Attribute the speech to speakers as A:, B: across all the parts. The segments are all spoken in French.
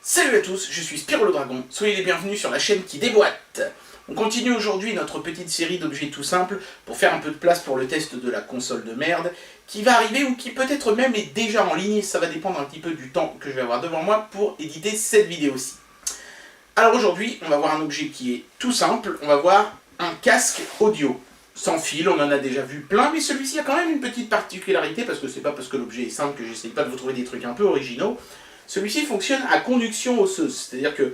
A: Salut à tous, je suis Spyro le Dragon, soyez les bienvenus sur la chaîne qui déboîte. On continue aujourd'hui notre petite série d'objets tout simples pour faire un peu de place pour le test de la console de merde qui va arriver ou qui peut-être même est déjà en ligne, ça va dépendre un petit peu du temps que je vais avoir devant moi pour éditer cette vidéo-ci. Alors aujourd'hui, on va voir un objet qui est tout simple, on va voir un casque audio. Sans fil, on en a déjà vu plein, mais celui-ci a quand même une petite particularité, parce que c'est pas parce que l'objet est simple que j'essaye pas de vous trouver des trucs un peu originaux. Celui-ci fonctionne à conduction osseuse, c'est-à-dire que,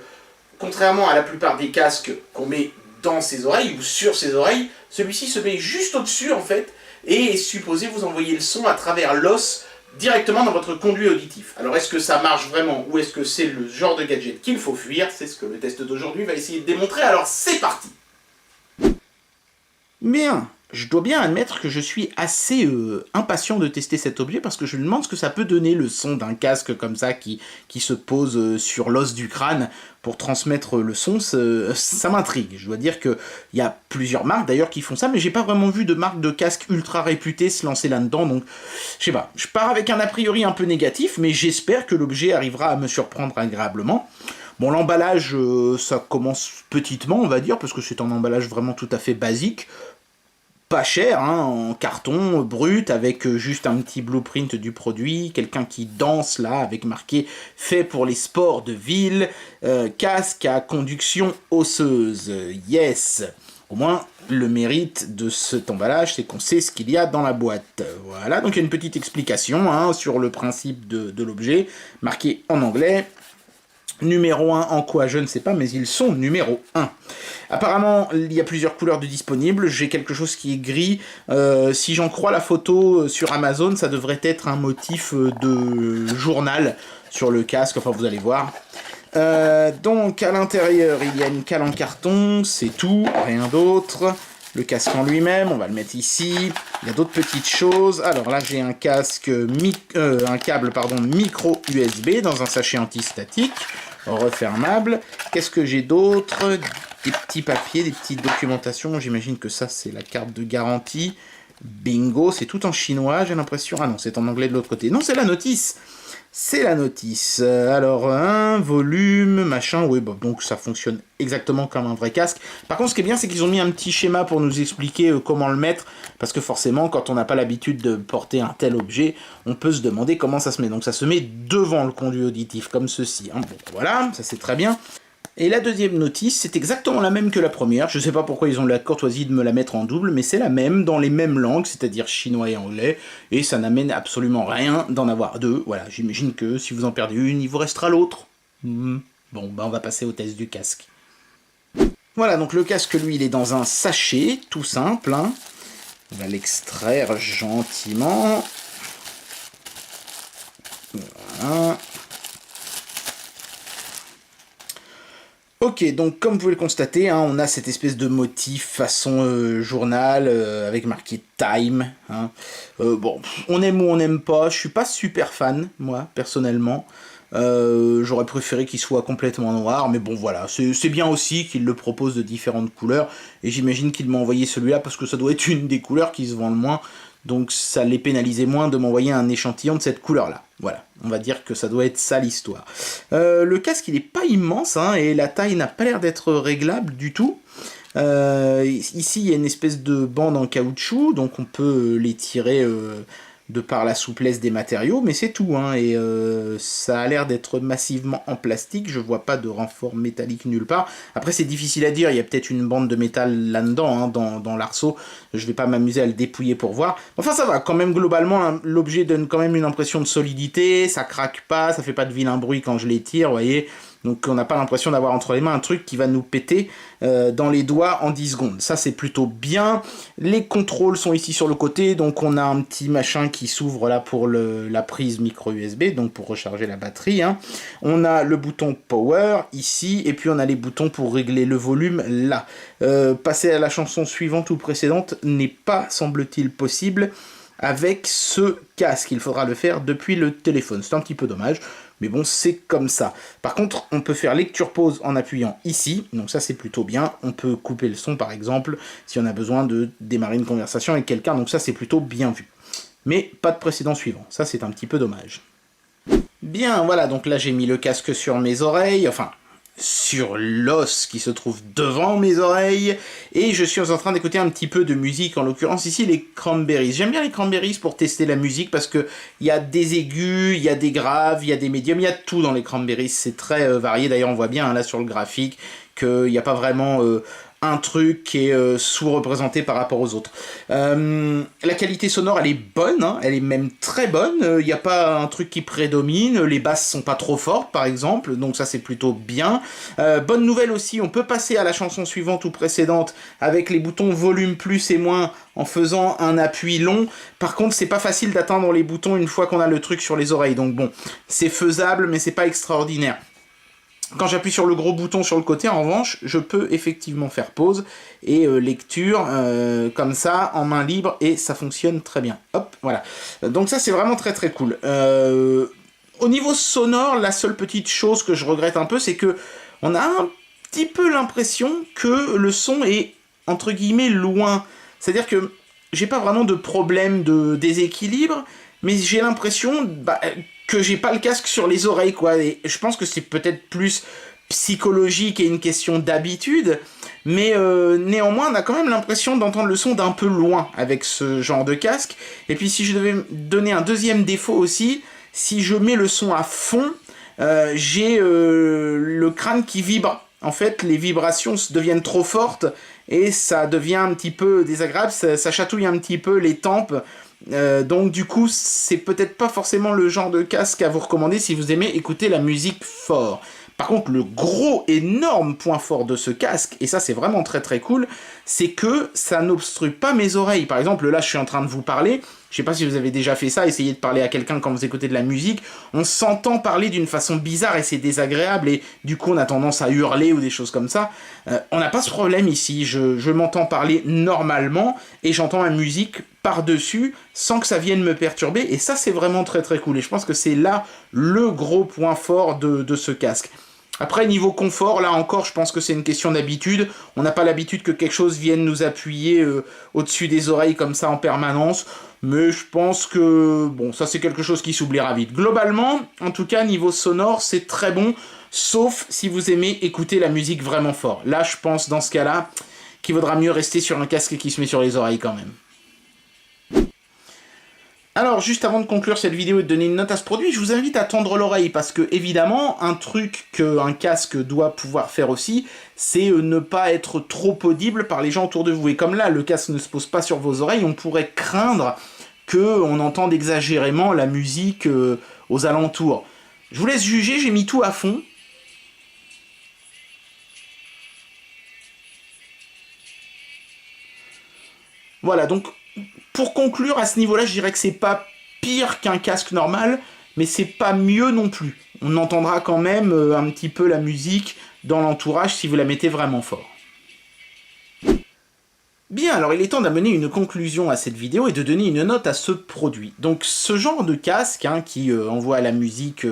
A: contrairement à la plupart des casques qu'on met dans ses oreilles ou sur ses oreilles, celui-ci se met juste au-dessus en fait, et est supposé vous envoyer le son à travers l'os directement dans votre conduit auditif. Alors est-ce que ça marche vraiment, ou est-ce que c'est le genre de gadget qu'il faut fuir? C'est ce que le test d'aujourd'hui va essayer de démontrer, alors c'est parti! Bien, je dois bien admettre que je suis assez impatient de tester cet objet parce que je me demande ce que ça peut donner le son d'un casque comme ça qui se pose sur l'os du crâne pour transmettre le son, ça m'intrigue. Je dois dire qu'il y a plusieurs marques d'ailleurs qui font ça, mais j'ai pas vraiment vu de marque de casque ultra réputée se lancer là-dedans, donc je sais pas. Je pars avec un a priori un peu négatif, mais j'espère que l'objet arrivera à me surprendre agréablement. Bon, l'emballage, ça commence petitement, on va dire, parce que c'est un emballage vraiment tout à fait basique. Pas cher, hein, en carton brut, avec juste un petit blueprint du produit, quelqu'un qui danse là, avec marqué « fait pour les sports de ville », casque à conduction osseuse, yes. Au moins, le mérite de cet emballage, c'est qu'on sait ce qu'il y a dans la boîte. Voilà, donc il y a une petite explication hein, sur le principe de l'objet, marqué en anglais. Numéro 1 en quoi, je ne sais pas, mais ils sont numéro 1. Apparemment, il y a plusieurs couleurs de disponibles. J'ai quelque chose qui est gris. Si j'en crois la photo sur Amazon, ça devrait être un motif de journal sur le casque. Enfin, vous allez voir. Donc, à l'intérieur, il y a une cale en carton. C'est tout, rien d'autre. Le casque en lui-même, on va le mettre ici. Il y a d'autres petites choses. Alors là, j'ai un casque, un câble micro USB dans un sachet antistatique, refermable. Qu'est-ce que j'ai d'autre? Des petits papiers, des petites documentations. J'imagine que ça, c'est la carte de garantie. Bingo, c'est tout en chinois, j'ai l'impression. Ah non, c'est en anglais de l'autre côté. Non, c'est la notice. C'est la notice. Alors, un volume, machin, oui, bon, donc ça fonctionne exactement comme un vrai casque. Par contre, ce qui est bien, c'est qu'ils ont mis un petit schéma pour nous expliquer comment le mettre, parce que forcément, quand on n'a pas l'habitude de porter un tel objet, on peut se demander comment ça se met. Donc ça se met devant le conduit auditif, comme ceci. Hein. Bon, voilà, ça c'est très bien. Et la deuxième notice, c'est exactement la même que la première. Je ne sais pas pourquoi ils ont la courtoisie de me la mettre en double, mais c'est la même, dans les mêmes langues, c'est-à-dire chinois et anglais, et ça n'amène absolument rien d'en avoir deux. Voilà, j'imagine que si vous en perdez une, il vous restera l'autre. Bon, bah on va passer au test du casque. Voilà, donc le casque, lui, il est dans un sachet, tout simple. Hein. On va l'extraire gentiment. Voilà. Ok, donc comme vous pouvez le constater, hein, on a cette espèce de motif façon journal avec marqué Time. Hein. Bon, on aime ou on n'aime pas, je suis pas super fan, moi, personnellement. J'aurais préféré qu'il soit complètement noir, mais bon voilà, c'est bien aussi qu'il le propose de différentes couleurs, et j'imagine qu'il m'a envoyé celui-là parce que ça doit être une des couleurs qui se vend le moins, donc ça les pénalisait moins de m'envoyer un échantillon de cette couleur-là. Voilà, on va dire que ça doit être ça l'histoire. Le casque, il n'est pas immense, hein, et la taille n'a pas l'air d'être réglable du tout. Ici, il y a une espèce de bande en caoutchouc, donc on peut l'étirer de par la souplesse des matériaux, mais c'est tout, hein, et ça a l'air d'être massivement en plastique, je vois pas de renfort métallique nulle part. Après, c'est difficile à dire, il y a peut-être une bande de métal là-dedans, hein, dans l'arceau, je vais pas m'amuser à le dépouiller pour voir. Enfin, ça va, quand même, globalement, hein, l'objet donne quand même une impression de solidité, ça craque pas, ça fait pas de vilain bruit quand je l'étire, vous voyez. Donc on n'a pas l'impression d'avoir entre les mains un truc qui va nous péter dans les doigts en 10 secondes. Ça c'est plutôt bien. Les contrôles sont ici sur le côté, donc on a un petit machin qui s'ouvre là pour la prise micro USB, donc pour recharger la batterie. Hein. On a le bouton Power ici, et puis on a les boutons pour régler le volume là. Passer à la chanson suivante ou précédente n'est pas, semble-t-il, possible avec ce casque. Il faudra le faire depuis le téléphone. C'est un petit peu dommage. Mais bon, c'est comme ça. Par contre, on peut faire lecture-pause en appuyant ici. Donc ça, c'est plutôt bien. On peut couper le son, par exemple, si on a besoin de démarrer une conversation avec quelqu'un. Donc ça, c'est plutôt bien vu. Mais pas de précédent suivant. Ça, c'est un petit peu dommage. Bien, voilà, donc là j'ai mis le casque sur mes oreilles, enfin sur l'os qui se trouve devant mes oreilles, et je suis en train d'écouter un petit peu de musique, en l'occurrence ici les Cranberries. J'aime bien les Cranberries pour tester la musique parce que il y a des aigus, il y a des graves, il y a des médiums, il y a tout dans les Cranberries, c'est très varié. D'ailleurs on voit bien hein, là sur le graphique qu'il n'y a pas vraiment un truc qui est sous-représenté par rapport aux autres. La qualité sonore, elle est bonne, hein, elle est même très bonne. Il n'y a pas un truc qui prédomine. Les basses sont pas trop fortes, par exemple, donc ça c'est plutôt bien. Bonne nouvelle aussi, on peut passer à la chanson suivante ou précédente avec les boutons volume plus et moins en faisant un appui long. Par contre, c'est pas facile d'atteindre les boutons une fois qu'on a le truc sur les oreilles. Donc bon, c'est faisable, mais c'est pas extraordinaire. Quand j'appuie sur le gros bouton sur le côté, en revanche, je peux effectivement faire pause et lecture comme ça, en main libre, et ça fonctionne très bien. Hop, voilà. Donc ça, c'est vraiment très très cool. Au niveau sonore, la seule petite chose que je regrette un peu, c'est que on a un petit peu l'impression que le son est, entre guillemets, loin. C'est-à-dire que j'ai pas vraiment de problème de déséquilibre, mais j'ai l'impression que j'ai pas le casque sur les oreilles, quoi. Et je pense que c'est peut-être plus psychologique et une question d'habitude, mais néanmoins, on a quand même l'impression d'entendre le son d'un peu loin avec ce genre de casque. Et puis si je devais donner un deuxième défaut aussi, si je mets le son à fond, j'ai le crâne qui vibre. En fait, les vibrations deviennent trop fortes et ça devient un petit peu désagréable, ça chatouille un petit peu les tempes. Donc du coup, c'est peut-être pas forcément le genre de casque à vous recommander si vous aimez écouter la musique fort. Par contre, le gros, énorme point fort de ce casque, et ça c'est vraiment très très cool, c'est que ça n'obstrue pas mes oreilles. Par exemple, là je suis en train de vous parler, je sais pas si vous avez déjà fait ça, essayez de parler à quelqu'un quand vous écoutez de la musique, on s'entend parler d'une façon bizarre et c'est désagréable, et du coup on a tendance à hurler ou des choses comme ça. On n'a pas ce problème ici, je m'entends parler normalement, et j'entends la musique par-dessus, sans que ça vienne me perturber, et ça c'est vraiment très très cool, et je pense que c'est là le gros point fort de ce casque. Après, niveau confort, là encore, je pense que c'est une question d'habitude. On n'a pas l'habitude que quelque chose vienne nous appuyer au-dessus des oreilles comme ça en permanence. Mais je pense que, bon, ça c'est quelque chose qui s'oubliera vite. Globalement, en tout cas, niveau sonore, c'est très bon. Sauf si vous aimez écouter la musique vraiment fort. Là, je pense, dans ce cas-là, qu'il vaudra mieux rester sur un casque qui se met sur les oreilles quand même. Alors, juste avant de conclure cette vidéo et de donner une note à ce produit, je vous invite à tendre l'oreille, parce que, évidemment, un truc qu'un casque doit pouvoir faire aussi, c'est ne pas être trop audible par les gens autour de vous. Et comme là, le casque ne se pose pas sur vos oreilles, on pourrait craindre qu'on entende exagérément la musique aux alentours. Je vous laisse juger, j'ai mis tout à fond. Voilà, donc pour conclure, à ce niveau-là, je dirais que c'est pas pire qu'un casque normal, mais c'est pas mieux non plus. On entendra quand même un petit peu la musique dans l'entourage si vous la mettez vraiment fort. Bien, alors il est temps d'amener une conclusion à cette vidéo et de donner une note à ce produit. Donc ce genre de casque qui envoie la musique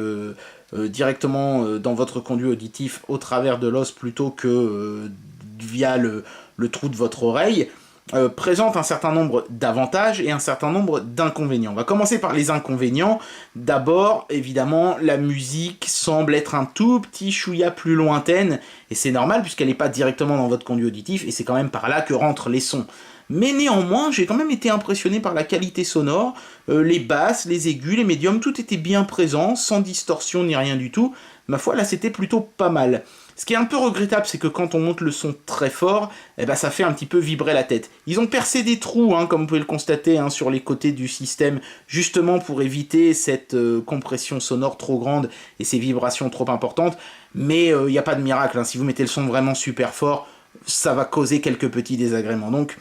A: directement dans votre conduit auditif au travers de l'os plutôt que via le trou de votre oreille, présente un certain nombre d'avantages et un certain nombre d'inconvénients. On va commencer par les inconvénients. D'abord, évidemment, la musique semble être un tout petit chouïa plus lointaine, et c'est normal puisqu'elle n'est pas directement dans votre conduit auditif, et c'est quand même par là que rentrent les sons. Mais néanmoins, j'ai quand même été impressionné par la qualité sonore, les basses, les aigus, les médiums, tout était bien présent, sans distorsion ni rien du tout. Ma foi, là, c'était plutôt pas mal. Ce qui est un peu regrettable, c'est que quand on monte le son très fort, eh ben, ça fait un petit peu vibrer la tête. Ils ont percé des trous, comme vous pouvez le constater, sur les côtés du système, justement pour éviter cette compression sonore trop grande et ces vibrations trop importantes. Mais il n'y a pas de miracle, si vous mettez le son vraiment super fort, ça va causer quelques petits désagréments. Donc,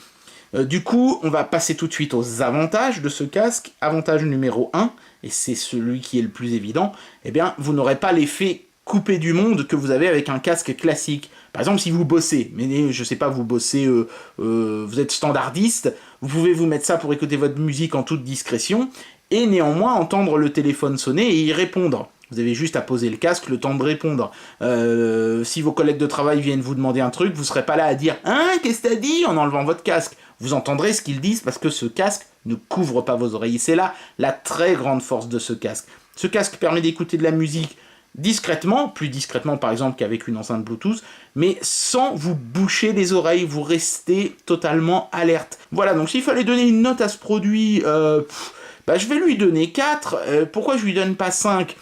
A: du coup, on va passer tout de suite aux avantages de ce casque. Avantage numéro 1, et c'est celui qui est le plus évident, eh bien, vous n'aurez pas l'effet coupé du monde que vous avez avec un casque classique. Par exemple, si vous bossez, mais je sais pas, vous bossez, vous êtes standardiste, vous pouvez vous mettre ça pour écouter votre musique en toute discrétion, et néanmoins entendre le téléphone sonner et y répondre. Vous avez juste à poser le casque, le temps de répondre. Si vos collègues de travail viennent vous demander un truc, vous serez pas là à dire « Hein, qu'est-ce que t'as dit ?» en enlevant votre casque. Vous entendrez ce qu'ils disent parce que ce casque ne couvre pas vos oreilles. C'est là la très grande force de ce casque. Ce casque permet d'écouter de la musique discrètement, plus discrètement par exemple qu'avec une enceinte Bluetooth, mais sans vous boucher les oreilles, vous restez totalement alerte. Voilà, donc s'il fallait donner une note à ce produit, je vais lui donner 4. Pourquoi je lui donne pas 5 ?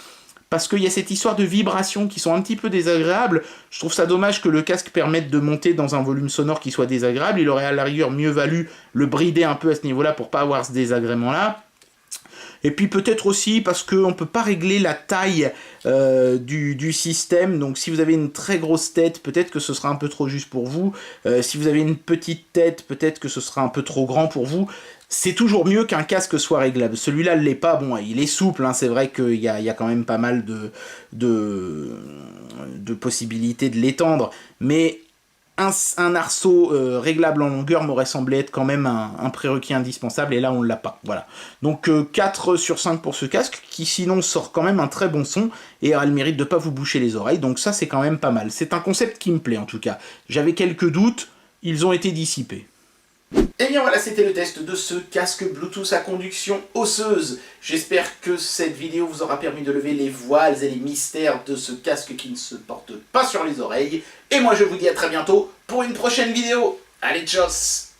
A: Parce qu'il y a cette histoire de vibrations qui sont un petit peu désagréables. Je trouve ça dommage que le casque permette de monter dans un volume sonore qui soit désagréable. Il aurait à la rigueur mieux valu le brider un peu à ce niveau-là pour pas avoir ce désagrément-là. Et puis peut-être aussi parce qu'on ne peut pas régler la taille du système. Donc si vous avez une très grosse tête, peut-être que ce sera un peu trop juste pour vous. Si vous avez une petite tête, peut-être que ce sera un peu trop grand pour vous. C'est toujours mieux qu'un casque soit réglable. Celui-là ne l'est pas. Bon, il est souple, hein, c'est vrai qu'il y a quand même pas mal de possibilités de l'étendre. Mais un arceau réglable en longueur m'aurait semblé être quand même un prérequis indispensable, et là on l'a pas. Voilà. Donc 4 sur 5 pour ce casque, qui sinon sort quand même un très bon son, et a le mérite de pas vous boucher les oreilles, donc ça c'est quand même pas mal. C'est un concept qui me plaît en tout cas. J'avais quelques doutes, ils ont été dissipés. Et bien voilà, c'était le test de ce casque Bluetooth à conduction osseuse. J'espère que cette vidéo vous aura permis de lever les voiles et les mystères de ce casque qui ne se porte pas sur les oreilles. Et moi je vous dis à très bientôt pour une prochaine vidéo. Allez, tchuss!